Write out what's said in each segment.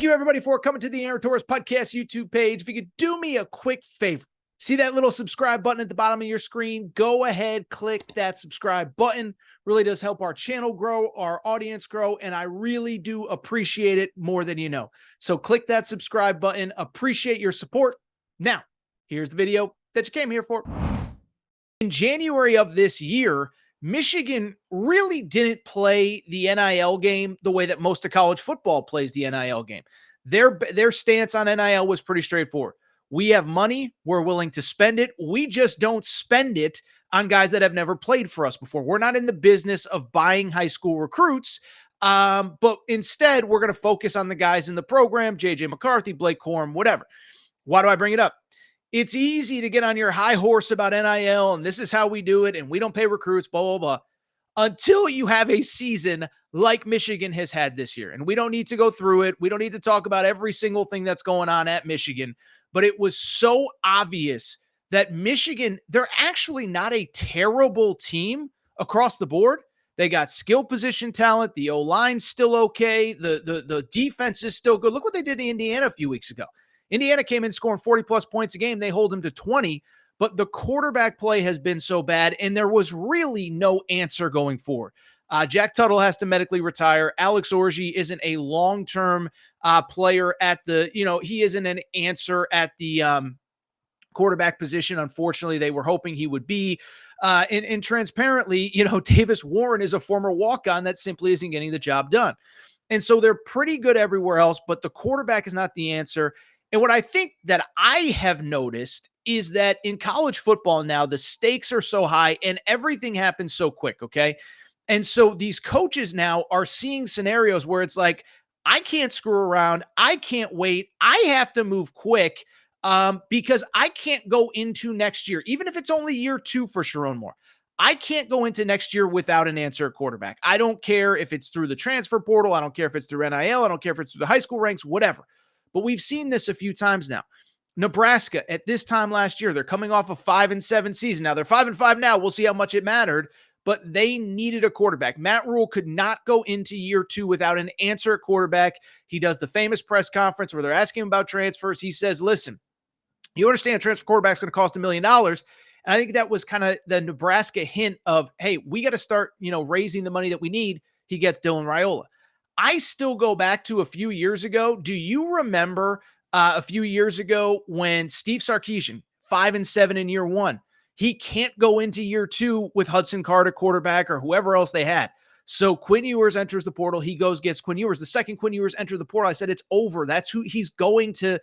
Thank you, everybody, for coming to the Aaron Torres Podcast YouTube page. If you could do me a quick favor, see that little subscribe button at the bottom of your screen? Go ahead, click that subscribe button. Really does help our channel grow, our audience grow, and I really do appreciate it more than you know. So click that subscribe button. Appreciate your support. Now, here's the video that you came here for. In January of this year, Michigan really didn't play the NIL game the way that most of college football plays the NIL game. Their stance on NIL was pretty straightforward. We have money. We're willing to spend it. We just don't spend it on guys that have never played for us before. We're not in the business of buying high school recruits, but instead we're going to focus on the guys in the program, J.J. McCarthy, Blake Corum, whatever. Why do I bring it up? It's easy to get on your high horse about NIL, and this is how we do it, and we don't pay recruits, blah, blah, blah, until you have a season like Michigan has had this year. And we don't need to go through it. We don't need to talk about every single thing that's going on at Michigan, but it was so obvious that Michigan, they're actually not a terrible team across the board. They got skill position talent. The O-line's still okay. The defense is still good. Look what they did in Indiana a few weeks ago. Indiana came in scoring 40-plus points a game. They hold them to 20, but the quarterback play has been so bad, and there was really no answer going forward. Jack Tuttle has to medically retire. Alex Orji isn't a long-term player at the, he isn't an answer at the quarterback position. Unfortunately, they were hoping he would be. And transparently, Davis Warren is a former walk-on that simply isn't getting the job done. And so they're pretty good everywhere else, but the quarterback is not the answer. And what I think that I have noticed is that in college football now, the stakes are so high and everything happens so quick, okay? And so these coaches now are seeing scenarios where it's like, I can't screw around. I can't wait. I have to move quick because I can't go into next year, even if it's only year 2 for Sharon Moore. I can't go into next year without an answer at quarterback. I don't care if it's through the transfer portal. I don't care if it's through NIL. I don't care if it's through the high school ranks, whatever. But we've seen this a few times now. Nebraska, at this time last year, they're coming off a 5-7 season. Now they're 5-5 now. We'll see how much it mattered, but they needed a quarterback. Matt Rule could not go into year 2 without an answer at quarterback. He does the famous press conference where they're asking him about transfers. He says, listen, you understand a transfer quarterback's going to cost $1 million. And I think that was kind of the Nebraska hint of, hey, we got to start, raising the money that we need. He gets Dylan Raiola. I still go back to a few years ago. Do you remember a few years ago when Steve Sarkisian, 5-7 in year 1, he can't go into year 2 with Hudson Card at quarterback or whoever else they had. So Quinn Ewers enters the portal. He gets Quinn Ewers. The second Quinn Ewers entered the portal, I said, it's over. That's who he's going to.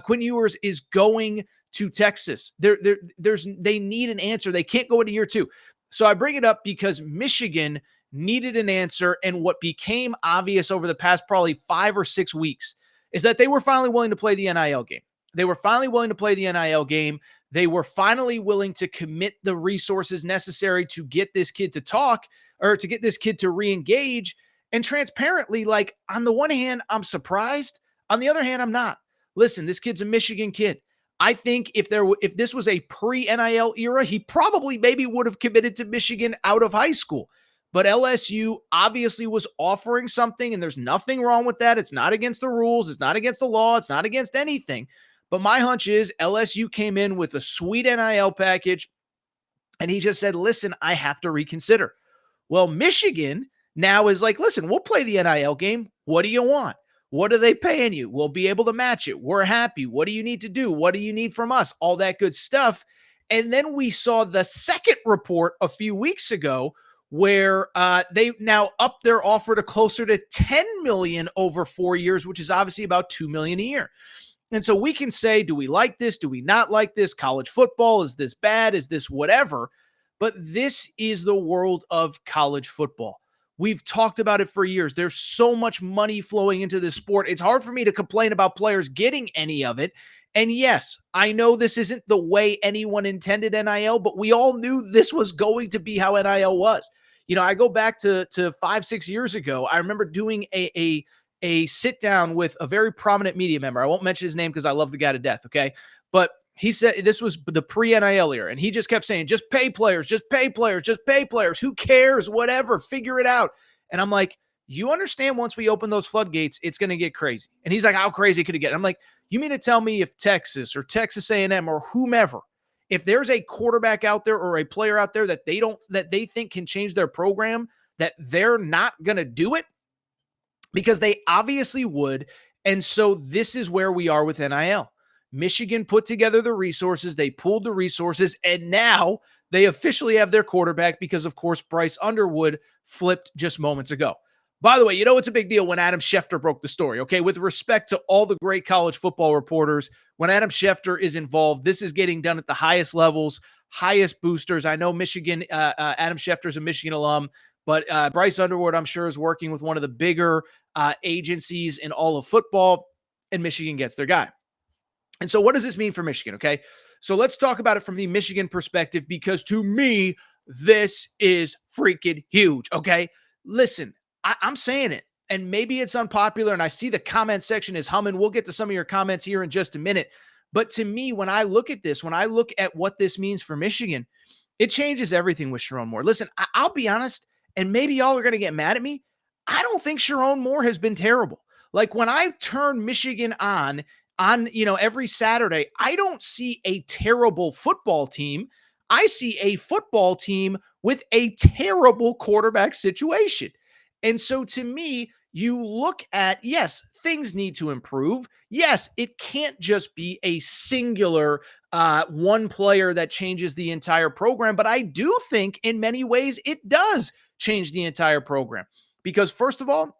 Quinn Ewers is going to Texas. They need an answer. They can't go into year 2. So I bring it up because Michigan needed an answer, and what became obvious over the past probably 5 or 6 weeks is that they were finally willing to play the NIL game. They were finally willing to play the NIL game. They were finally willing to commit the resources necessary to get this kid to talk or to get this kid to re-engage. And transparently, like, on the one hand, I'm surprised. On the other hand, I'm not. Listen, this kid's a Michigan kid. I think if this was a pre-NIL era, he probably maybe would have committed to Michigan out of high school. But LSU obviously was offering something, and there's nothing wrong with that. It's not against the rules. It's not against the law. It's not against anything. But my hunch is LSU came in with a sweet NIL package, and he just said, listen, I have to reconsider. Well, Michigan now is like, listen, we'll play the NIL game. What do you want? What are they paying you? We'll be able to match it. We're happy. What do you need to do? What do you need from us? All that good stuff. And then we saw the second report a few weeks ago where they now up their offer to closer to $10 million over 4 years, which is obviously about $2 million a year. And so we can say, do we like this? Do we not like this? College football, is this bad? Is this whatever? But this is the world of college football. We've talked about it for years. There's so much money flowing into this sport. It's hard for me to complain about players getting any of it. And yes, I know this isn't the way anyone intended NIL, but we all knew this was going to be how NIL was. I go back to 5-6 years ago. I remember doing a sit down with a very prominent media member. I won't mention his name because I love the guy to death. Okay. But he said this was the pre-NIL era, and he just kept saying, just pay players, just pay players, just pay players. Who cares? Whatever, figure it out. And I'm like, You understand once we open those floodgates, it's going to get crazy. And he's like, how crazy could it get? I'm like, you mean to tell me if Texas or Texas A&M or whomever, if there's a quarterback out there or a player out there that they think can change their program, that they're not going to do it? Because they obviously would. And so this is where we are with NIL. Michigan put together the resources, they pulled the resources, and now they officially have their quarterback because, of course, Bryce Underwood flipped just moments ago. By the way, it's a big deal when Adam Schefter broke the story, okay? With respect to all the great college football reporters, when Adam Schefter is involved, this is getting done at the highest levels, highest boosters. I know Michigan, Adam Schefter is a Michigan alum, but Bryce Underwood, I'm sure, is working with one of the bigger agencies in all of football, and Michigan gets their guy. And so what does this mean for Michigan? Okay. So let's talk about it from the Michigan perspective, because to me, this is freaking huge. Okay. Listen, I'm saying it, and maybe it's unpopular, and I see the comment section is humming. We'll get to some of your comments here in just a minute. But to me, when I look at this, when I look at what this means for Michigan, it changes everything with Sharon Moore. Listen, I'll be honest, and maybe y'all are going to get mad at me. I don't think Sharon Moore has been terrible. Like when I turn Michigan on every Saturday, I don't see a terrible football team. I see a football team with a terrible quarterback situation. And so to me, you look at, yes, things need to improve. Yes, it can't just be a singular one player that changes the entire program. But I do think in many ways it does change the entire program. Because first of all,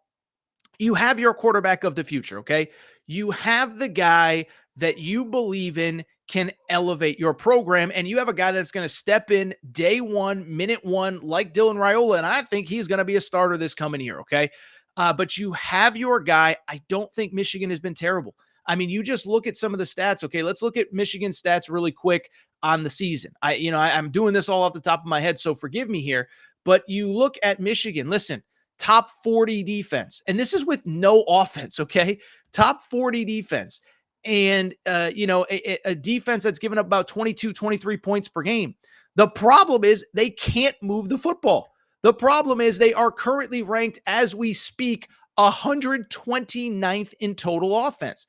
you have your quarterback of the future, okay? You have the guy that you believe in can elevate your program, and you have a guy that's going to step in day one, minute one, like Dylan Raiola, and I think he's going to be a starter this coming year, okay? But you have your guy. I don't think Michigan has been terrible. I mean, you just look at some of the stats, okay? Let's look at Michigan's stats really quick on the season. I'm doing this all off the top of my head, so forgive me here, but you look at Michigan, listen, top 40 defense. And this is with no offense, okay? Top 40 defense. And, a defense that's given up about 22, 23 points per game. The problem is they can't move the football. The problem is they are currently ranked, as we speak, 129th in total offense.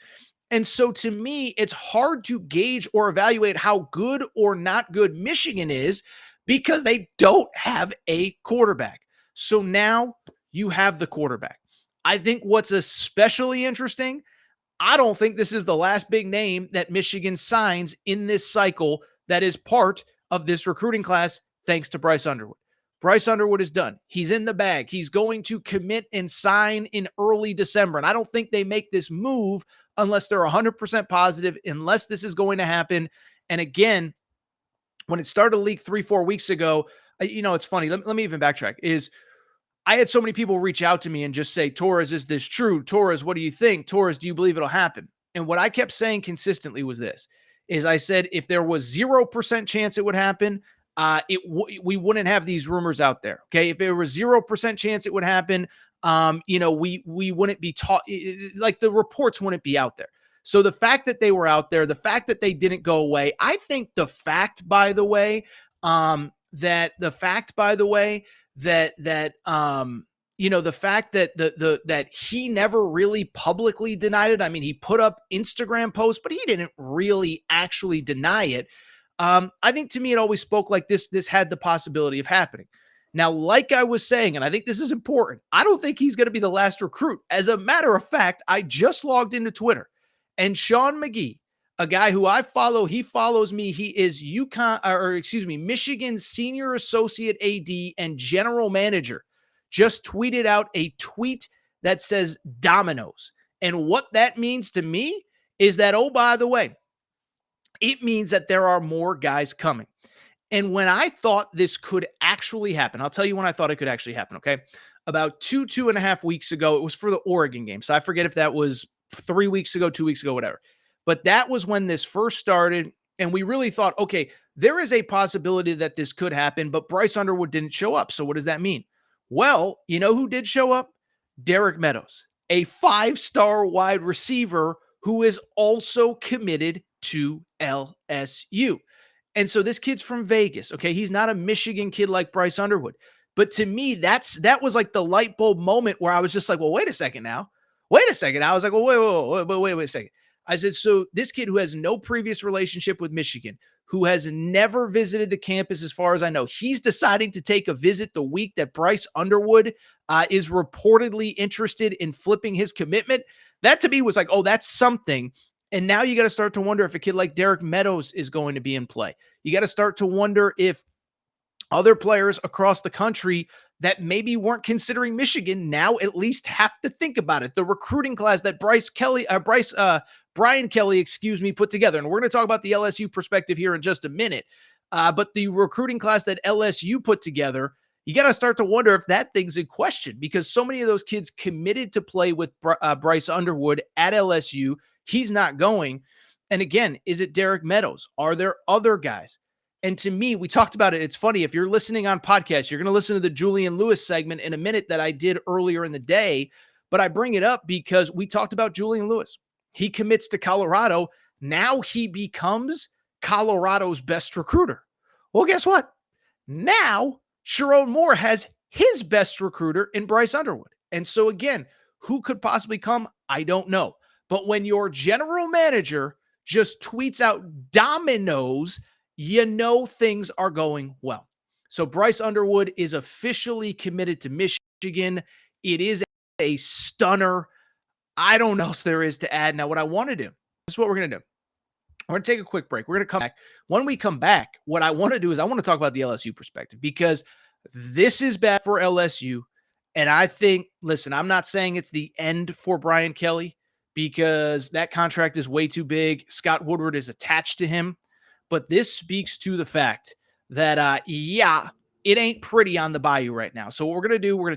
And so to me, it's hard to gauge or evaluate how good or not good Michigan is because they don't have a quarterback. So now you have the quarterback. I think what's especially interesting, I don't think this is the last big name that Michigan signs in this cycle that is part of this recruiting class, thanks to Bryce Underwood. Bryce Underwood is done. He's in the bag. He's going to commit and sign in early December. And I don't think they make this move unless they're 100% positive, unless this is going to happen. And again, when it started to leak 3-4 weeks ago, it's funny. Let me even backtrack. I had so many people reach out to me and just say, Torres, is this true? Torres, what do you think? Torres, do you believe it'll happen? And what I kept saying consistently was this, is I said, if there was 0% chance it would happen, we wouldn't have these rumors out there. Okay. If there was 0% chance it would happen, we wouldn't be taught, like the reports wouldn't be out there. So the fact that they were out there, the fact that they didn't go away, I think the fact, by the way, that the fact that he never really publicly denied it. I mean, he put up Instagram posts, but he didn't really actually deny it. I think to me, it always spoke like this had the possibility of happening. Now, like I was saying, and I think this is important, I don't think he's going to be the last recruit. As a matter of fact, I just logged into Twitter, and Sean McGee, a guy who I follow, he follows me. He is Michigan's senior associate AD and general manager, just tweeted out a tweet that says dominoes. And what that means to me is that, oh, by the way, it means that there are more guys coming. And when I thought this could actually happen, I'll tell you when I thought it could actually happen, okay? About 2.5 weeks ago, it was for the Oregon game. So I forget if that was 3 weeks ago, 2 weeks ago, whatever. But that was when this first started, and we really thought, okay, there is a possibility that this could happen, but Bryce Underwood didn't show up. So what does that mean? Well, you know who did show up? Derek Meadows, a 5-star wide receiver who is also committed to LSU. And so this kid's from Vegas, okay? He's not a Michigan kid like Bryce Underwood. But to me, that was like the light bulb moment where I was just like, well, wait a second now. Wait a second. I was like, well, wait a second. I said, so this kid who has no previous relationship with Michigan, who has never visited the campus, as far as I know, he's deciding to take a visit the week that Bryce Underwood is reportedly interested in flipping his commitment. That to me was like, oh, that's something. And now you got to start to wonder if a kid like Derek Meadows is going to be in play. You got to start to wonder if other players across the country that maybe weren't considering Michigan now at least have to think about it. The recruiting class that Brian Kelly, put together. And we're going to talk about the LSU perspective here in just a minute. But the recruiting class that LSU put together, you got to start to wonder if that thing's in question, because so many of those kids committed to play with Bryce Underwood at LSU. He's not going. And again, is it Derek Meadows? Are there other guys? And to me, we talked about it. It's funny. If you're listening on podcasts, you're going to listen to the Julian Lewis segment in a minute that I did earlier in the day. But I bring it up because we talked about Julian Lewis. He commits to Colorado. Now he becomes Colorado's best recruiter. Well, guess what? Now Sherrone Moore has his best recruiter in Bryce Underwood. And so again, who could possibly come? I don't know. But when your general manager just tweets out dominoes, you know things are going well. So Bryce Underwood is officially committed to Michigan. It is a stunner. I don't know what else there is to add. Now, what I want to do, this is what we're going to do. We're going to take a quick break. We're going to come back. When we come back, what I want to do is I want to talk about the LSU perspective, because this is bad for LSU. And I think, listen, I'm not saying it's the end for Brian Kelly, because that contract is way too big. Scott Woodward is attached to him. But this speaks to the fact that, it ain't pretty on the Bayou right now. So what we're going to do, we're going to